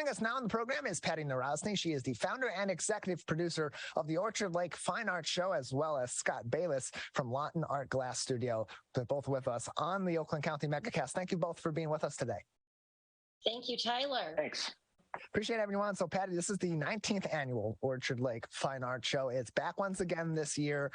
us now on the program is Patty Narozny. She is the founder and executive producer of the Orchard Lake Fine Arts Show, as well as Scott Bayless from Lotton Glass Studio. They're both with us on the Oakland County Megacast. Thank you both for being with us today. Thank you, Tyler. Thanks. Appreciate having you on. So, Patty, this is the 19th annual Orchard Lake Fine Arts Show. It's back once again this year.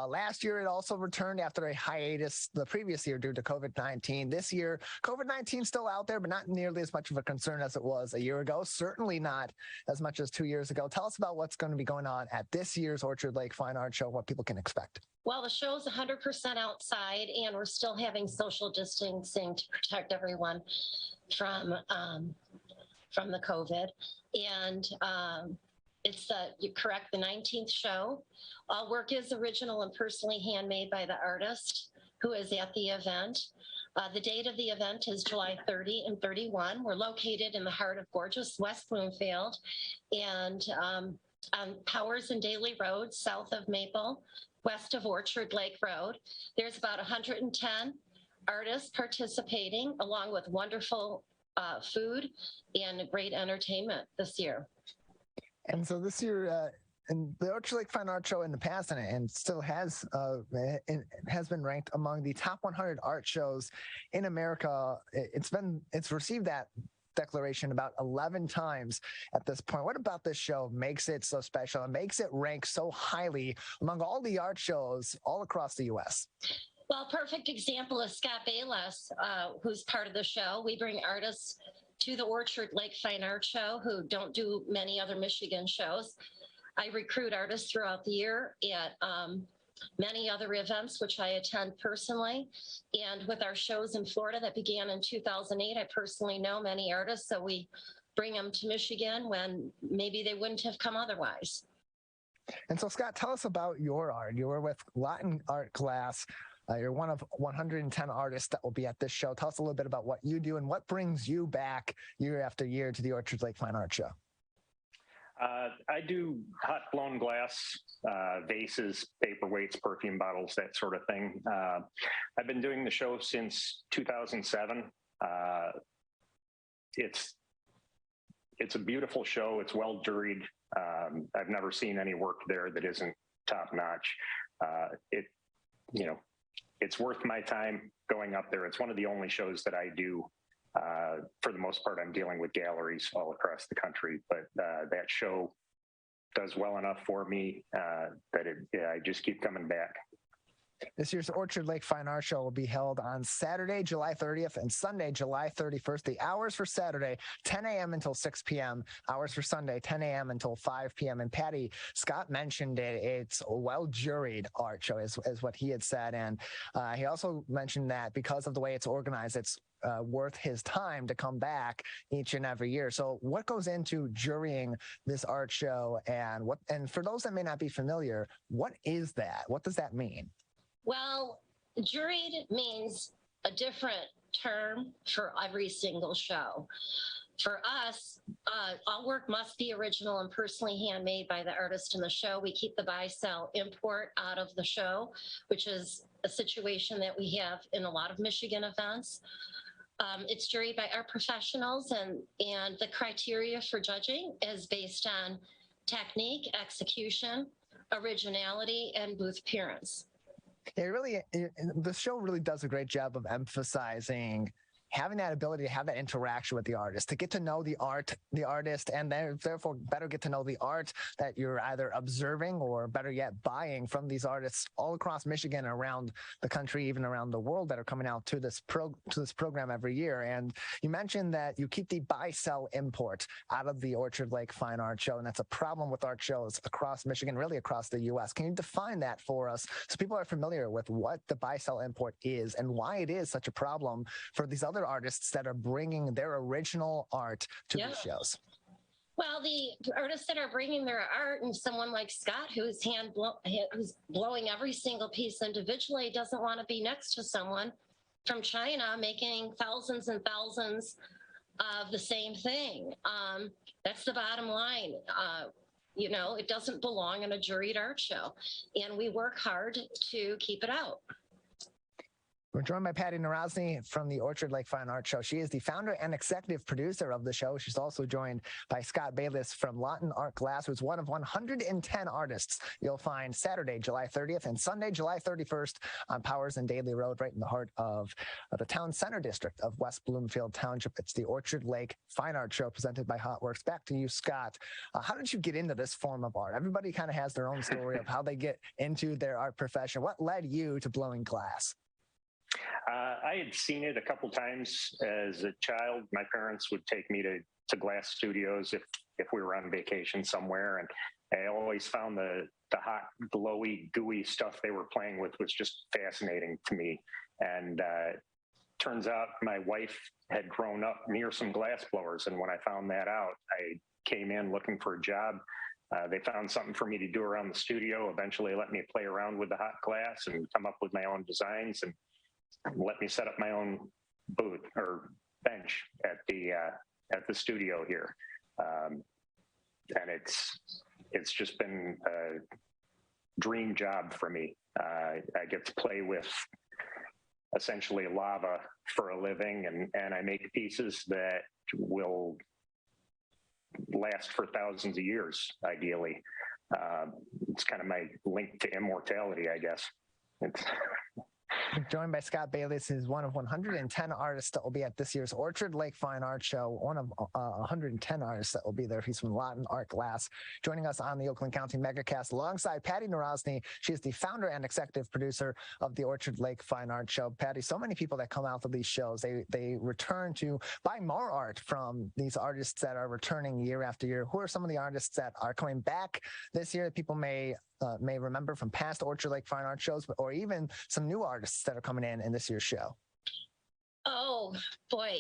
Last year, it also returned after a hiatus the previous year due to COVID-19. This year, COVID-19 still out there, but not nearly as much of a concern as it was a year ago. Certainly not as much as 2 years ago. Tell us about what's going to be going on at this year's Orchard Lake Fine Arts Show, what people can expect. Well, the show's 100% outside, and we're still having social distancing to protect everyone from the COVID. And it's, you're correct, the 19th show. All work is original and personally handmade by the artist who is at the event. The date of the event is July 30 and 31. We're located in the heart of gorgeous West Bloomfield and on Powers and Daly Road, south of Maple, west of Orchard Lake Road. There's about 110 artists participating, along with wonderful food and great entertainment this year. And so this year, and the Orchard Lake Fine Art Show in the past, and still has been ranked among the top 100 art shows in America. It's received that declaration about 11 times at this point. What about this show makes it so special and makes it rank so highly among all the art shows all across the U.S.? Well, perfect example is Scott Bayless, who's part of the show. We bring artists to the Orchard Lake Fine Art Show who don't do many other Michigan shows. I recruit artists throughout the year at many other events, which I attend personally. And with our shows in Florida that began in 2008, I personally know many artists, so we bring them to Michigan when maybe they wouldn't have come otherwise. And so, Scott, tell us about your art. You were with Lotton Glass. You're one of 110 artists that will be at this show. Tell us a little bit about what you do and what brings you back year after year to the Orchard Lake Fine Art Show. I do hot blown glass, vases, paperweights, perfume bottles, that sort of thing. I've been doing the show since 2007. It's a beautiful show. It's well juried. I've never seen any work there that isn't top notch. It's worth my time going up there. It's one of the only shows that I do. For the most part, I'm dealing with galleries all across the country, but that show does well enough for me that I just keep coming back. This year's Orchard Lake Fine Art Show will be held on Saturday, July 30th and Sunday, July 31st. The hours for Saturday, 10 a.m. until 6 p.m. Hours for Sunday, 10 a.m. until 5 p.m. And Patty, Scott mentioned it. It's a well-juried art show is what he had said. And he also mentioned that because of the way it's organized, it's worth his time to come back each and every year. So what goes into jurying this art show, and for those that may not be familiar, what is that? What does that mean? Well, juried means a different term for every single show. For us, all work must be original and personally handmade by the artist in the show. We keep the buy, sell, import out of the show, which is a situation that we have in a lot of Michigan events. It's juried by art professionals, and the criteria for judging is based on technique, execution, originality, and booth appearance. The show really does a great job of emphasizing having that ability to have that interaction with the artist, to get to know the artist, and then therefore better get to know the art that you're either observing or better yet buying from these artists all across Michigan and around the country, even around the world, that are coming out to this program every year. And you mentioned that you keep the buy, sell, import out of the Orchard Lake Fine Art Show, and that's a problem with art shows across Michigan, really across the U.S. Can you define that for us so people are familiar with what the buy, sell, import is and why it is such a problem for these other artists that are bringing their original art to these shows? Well, the artists that are bringing their art, and someone like Scott, who's who's blowing every single piece individually, doesn't want to be next to someone from China making thousands and thousands of the same thing. That's the bottom line. It doesn't belong in a juried art show, and we work hard to keep it out. We're joined by Patty Narozny from the Orchard Lake Fine Art Show. She is the founder and executive producer of the show. She's also joined by Scott Bayless from Lotton Glass, who's one of 110 artists you'll find Saturday, July 30th and Sunday, July 31st on Powers and Daly Road, right in the heart of the town center district of West Bloomfield Township. It's the Orchard Lake Fine Art Show presented by HotWorks. Back to you, Scott. How did you get into this form of art? Everybody kind of has their own story of how they get into their art profession. What led you to blowing glass? I had seen it a couple times as a child. My parents would take me to glass studios if we were on vacation somewhere, and I always found the hot, glowy, gooey stuff they were playing with was just fascinating to me. And turns out my wife had grown up near some glass blowers, and when I found that out, I came in looking for a job. They found something for me to do around the studio. Eventually let me play around with the hot glass and come up with my own designs, and let me set up my own booth or bench at the studio here. And it's just been a dream job for me. I get to play with essentially lava for a living, and I make pieces that will last for thousands of years, ideally. It's kind of my link to immortality, I guess. We're joined by Scott Bayless, who's one of 110 artists that will be at this year's Orchard Lake Fine Art Show, one of 110 artists that will be there. He's from Lotton Glass, joining us on the Oakland County Megacast alongside Patty Narozny. She is the founder and executive producer of the Orchard Lake Fine Art Show. Patty, so many people that come out to these shows, they return to buy more art from these artists that are returning year after year. Who are some of the artists that are coming back this year that people may remember from past Orchard Lake Fine Art shows, or even some new artists that are coming in this year's show? Oh boy,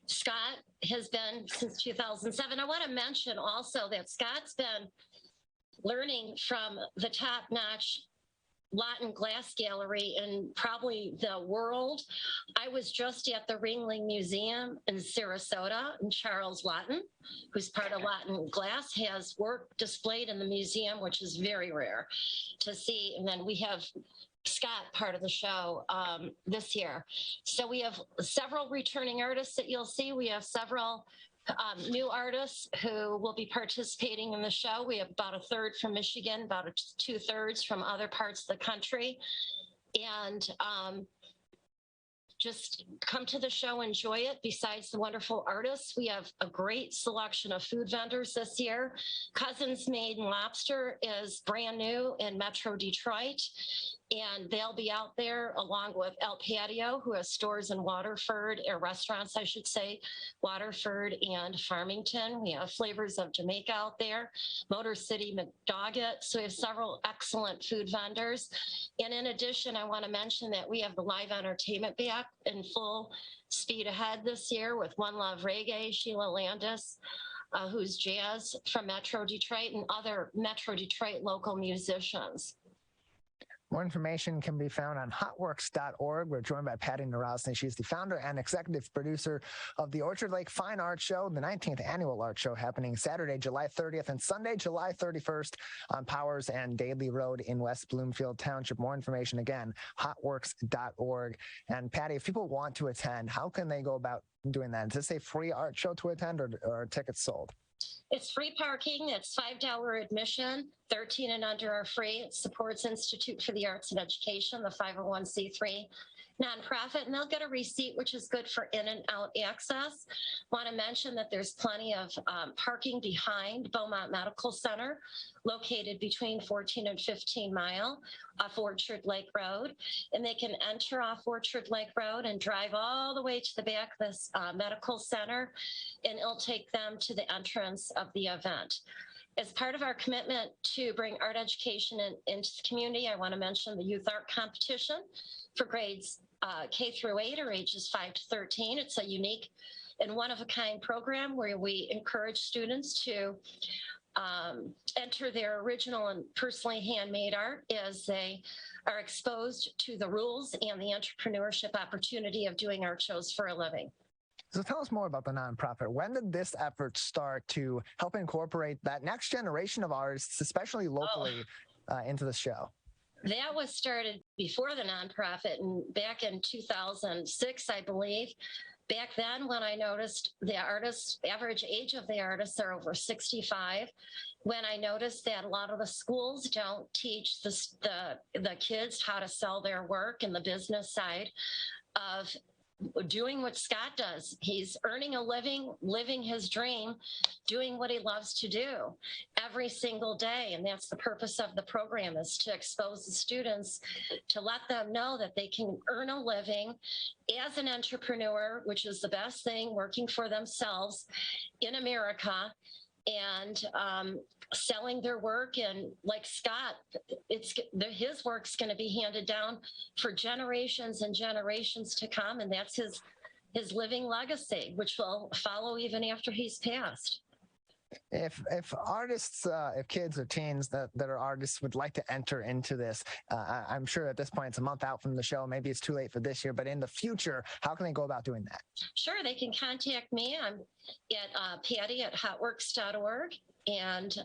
Scott has been since 2007. I want to mention also that Scott's been learning from the top-notch Lotton Glass Gallery in probably the world. I was just at the Ringling Museum in Sarasota, and Charles Lotton, who's part of Lotton Glass, has work displayed in the museum, which is very rare to see. And then we have Scott part of the show this year. So we have several returning artists that you'll see. We have several new artists who will be participating in the show. We have about a third from Michigan, about 2/3 from other parts of the country. And just come to the show, enjoy it. Besides the wonderful artists, we have a great selection of food vendors this year. Cousins Made and Lobster is brand new in Metro Detroit, and they'll be out there along with El Patio, who has stores in Waterford, or restaurants, I should say, Waterford and Farmington. We have Flavors of Jamaica out there, Motor City McDoggett. So we have several excellent food vendors. And in addition, I want to mention that we have the live entertainment back in full speed ahead this year with One Love Reggae, Sheila Landis, who's jazz from Metro Detroit, and other Metro Detroit local musicians. More information can be found on hotworks.org. We're joined by Patty Narozny. She's the founder and executive producer of the Orchard Lake Fine Art Show, the 19th annual art show happening Saturday, July 30th and Sunday, July 31st on Powers and Daly Road in West Bloomfield Township. More information, again, hotworks.org. And Patty, if people want to attend, how can they go about doing that? Is this a free art show to attend, or are tickets sold? It's free parking. It's $5 admission. 13 and under are free. It supports Institute for the Arts and Education, the 501c3 nonprofit, and they'll get a receipt, which is good for in and out access. Want to mention that there's plenty of parking behind Beaumont Medical Center, located between 14 and 15 Mile off Orchard Lake Road. And they can enter off Orchard Lake Road and drive all the way to the back of this medical center, and it'll take them to the entrance of the event. As part of our commitment to bring art education into the community, I want to mention the youth art competition for grades K through 8 or ages 5 to 13. It's a unique and one-of-a-kind program where we encourage students to enter their original and personally handmade art as they are exposed to the rules and the entrepreneurship opportunity of doing art shows for a living. So tell us more about the nonprofit. When did this effort start to help incorporate that next generation of artists, especially locally, into the show? That was started before the nonprofit, and back in 2006, I believe. Back then, when I noticed the artists, average age of the artists are over 65, when I noticed that a lot of the schools don't teach the kids how to sell their work and the business side of doing what Scott does. He's earning a living, living his dream, doing what he loves to do every single day. And that's the purpose of the program, is to expose the students, to let them know that they can earn a living as an entrepreneur, which is the best thing, working for themselves in America, and selling their work. And like Scott, his work's going to be handed down for generations and generations to come, and that's his living legacy, which will follow even after he's passed. If artists, if kids or teens that are artists would like to enter into this, I'm sure at this point it's a month out from the show. Maybe it's too late for this year, but in the future, how can they go about doing that? Sure, they can contact me. I'm at patty@hotworks.org. And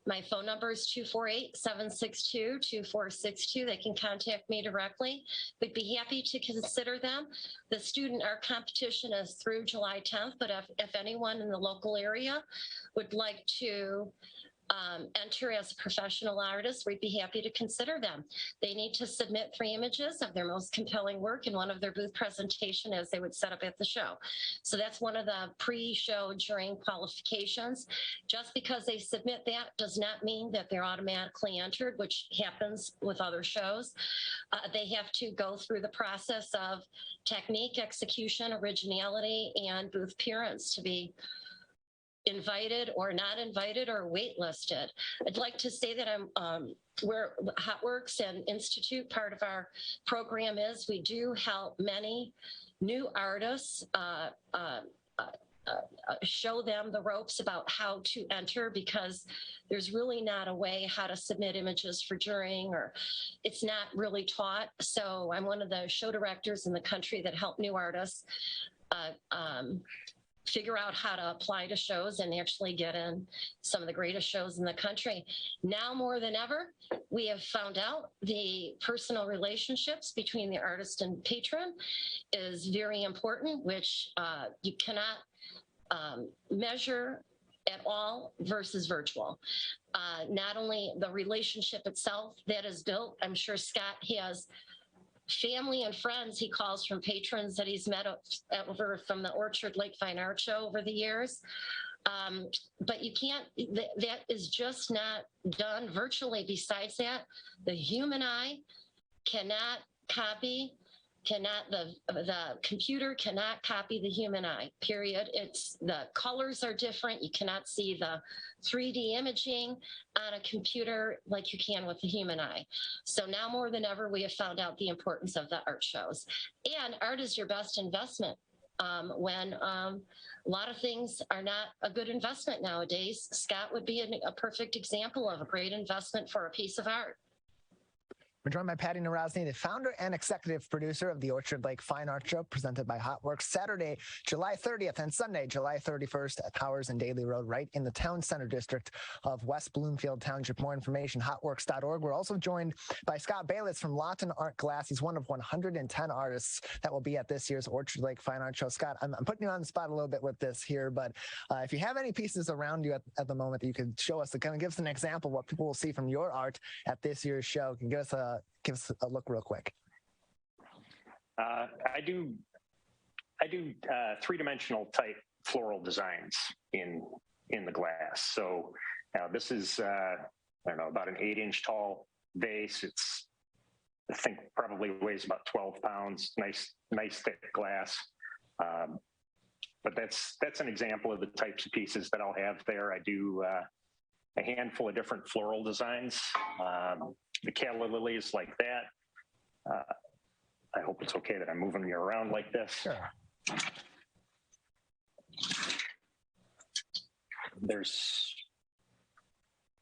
my phone number is 248-762-2462. They can contact me directly. We'd be happy to consider them. The student art competition is through July 10th, but if anyone in the local area would like to enter as a professional artist, we'd be happy to consider them. They need to submit 3 images of their most compelling work in one of their booth presentation as they would set up at the show. So that's one of the pre-show during qualifications. Just because they submit that does not mean that they're automatically entered, which happens with other shows. They have to go through the process of technique, execution, originality, and booth appearance to be invited or not invited or waitlisted. I'd like to say that where HotWorks and Institute, part of our program is, we do help many new artists show them the ropes about how to enter, because there's really not a way how to submit images for jurying, or it's not really taught. So I'm one of the show directors in the country that help new artists figure out how to apply to shows and actually get in some of the greatest shows in the country. Now more than ever, we have found out the personal relationships between the artist and patron is very important, which you cannot measure at all versus virtual. Not only the relationship itself that is built, I'm sure Scott has family and friends he calls from patrons that he's met over from the Orchard Lake Fine Art Show over the years. But you can't, that is just not done virtually. Besides that, the human eye cannot copy, the computer cannot copy the human eye, period. It's, the colors are different. You cannot see the 3D imaging on a computer like you can with the human eye. So now more than ever, we have found out the importance of the art shows. And art is your best investment. When a lot of things are not a good investment nowadays, Scott would be a perfect example of a great investment for a piece of art. We're joined by Patty Narozny, the founder and executive producer of the Orchard Lake Fine Art Show, presented by HotWorks, Saturday, July 30th and Sunday, July 31st at Powers and Daly Road, right in the town center district of West Bloomfield Township. More information, hotworks.org. We're also joined by Scott Bayless from Lotton Glass. He's one of 110 artists that will be at this year's Orchard Lake Fine Art Show. Scott, I'm putting you on the spot a little bit with this here, but if you have any pieces around you at the moment that you could show us to kind of give us an example of what people will see from your art at this year's show, can give us a look real quick. I do 3-dimensional type floral designs in the glass. So this is I don't know, about an 8-inch tall vase. It's, I think, probably weighs about 12 pounds. Nice thick glass. But that's an example of the types of pieces that I'll have there. I do a handful of different floral designs. The calla lilies like that. I hope it's okay that I'm moving you around like this. Sure. There's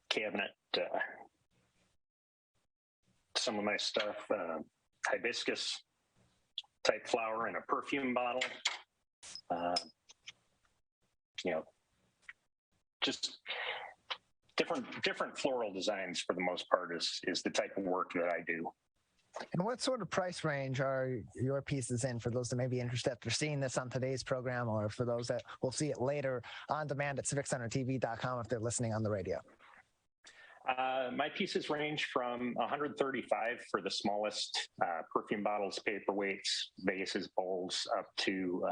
cabinet, some of my stuff, hibiscus type flower in a perfume bottle. You know, just different floral designs for the most part is the type of work that I do. And what sort of price range are your pieces in for those that may be interested after seeing this on today's program, or for those that will see it later on demand at civiccentertv.com if they're listening on the radio? My pieces range from $135 for the smallest perfume bottles, paperweights, vases, bowls, up to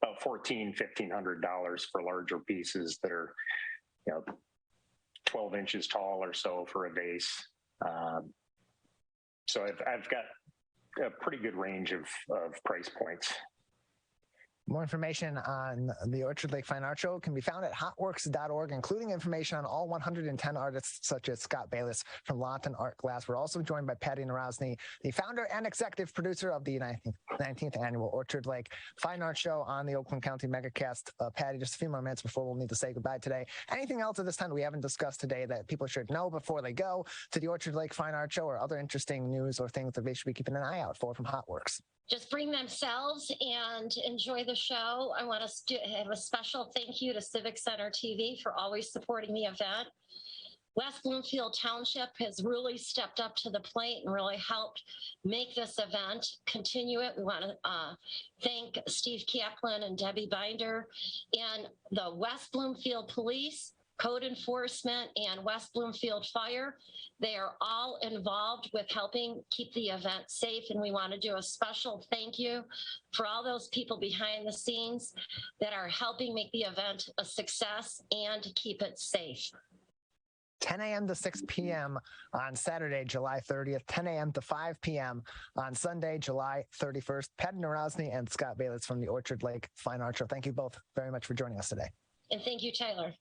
about $1,500 for larger pieces that are, 12 inches tall or so for a vase. So I've got a pretty good range of price points. More information on the Orchard Lake Fine Art Show can be found at hotworks.org, including information on all 110 artists such as Scott Bayless from Lotton Glass. We're also joined by Patty Narozny, the founder and executive producer of the 19th annual Orchard Lake Fine Art Show on the Oakland County Megacast. Patty, just a few more minutes before we'll need to say goodbye today. Anything else at this time that we haven't discussed today that people should know before they go to the Orchard Lake Fine Art Show, or other interesting news or things that they should be keeping an eye out for from Hotworks? Just bring themselves and enjoy the show. I want to have a special thank you to Civic Center TV for always supporting the event. West Bloomfield Township has really stepped up to the plate and really helped make this event continue it. We want to thank Steve Kaplan and Debbie Binder and the West Bloomfield Police, Code Enforcement, and West Bloomfield Fire. They are all involved with helping keep the event safe, and we want to do a special thank you for all those people behind the scenes that are helping make the event a success and keep it safe. 10 a.m. to 6 p.m. on Saturday, July 30th, 10 a.m. to 5 p.m. on Sunday, July 31st. Patty Narozny and Scott Bayless from the Orchard Lake Fine Art Show. Thank you both very much for joining us today. And thank you, Tyler.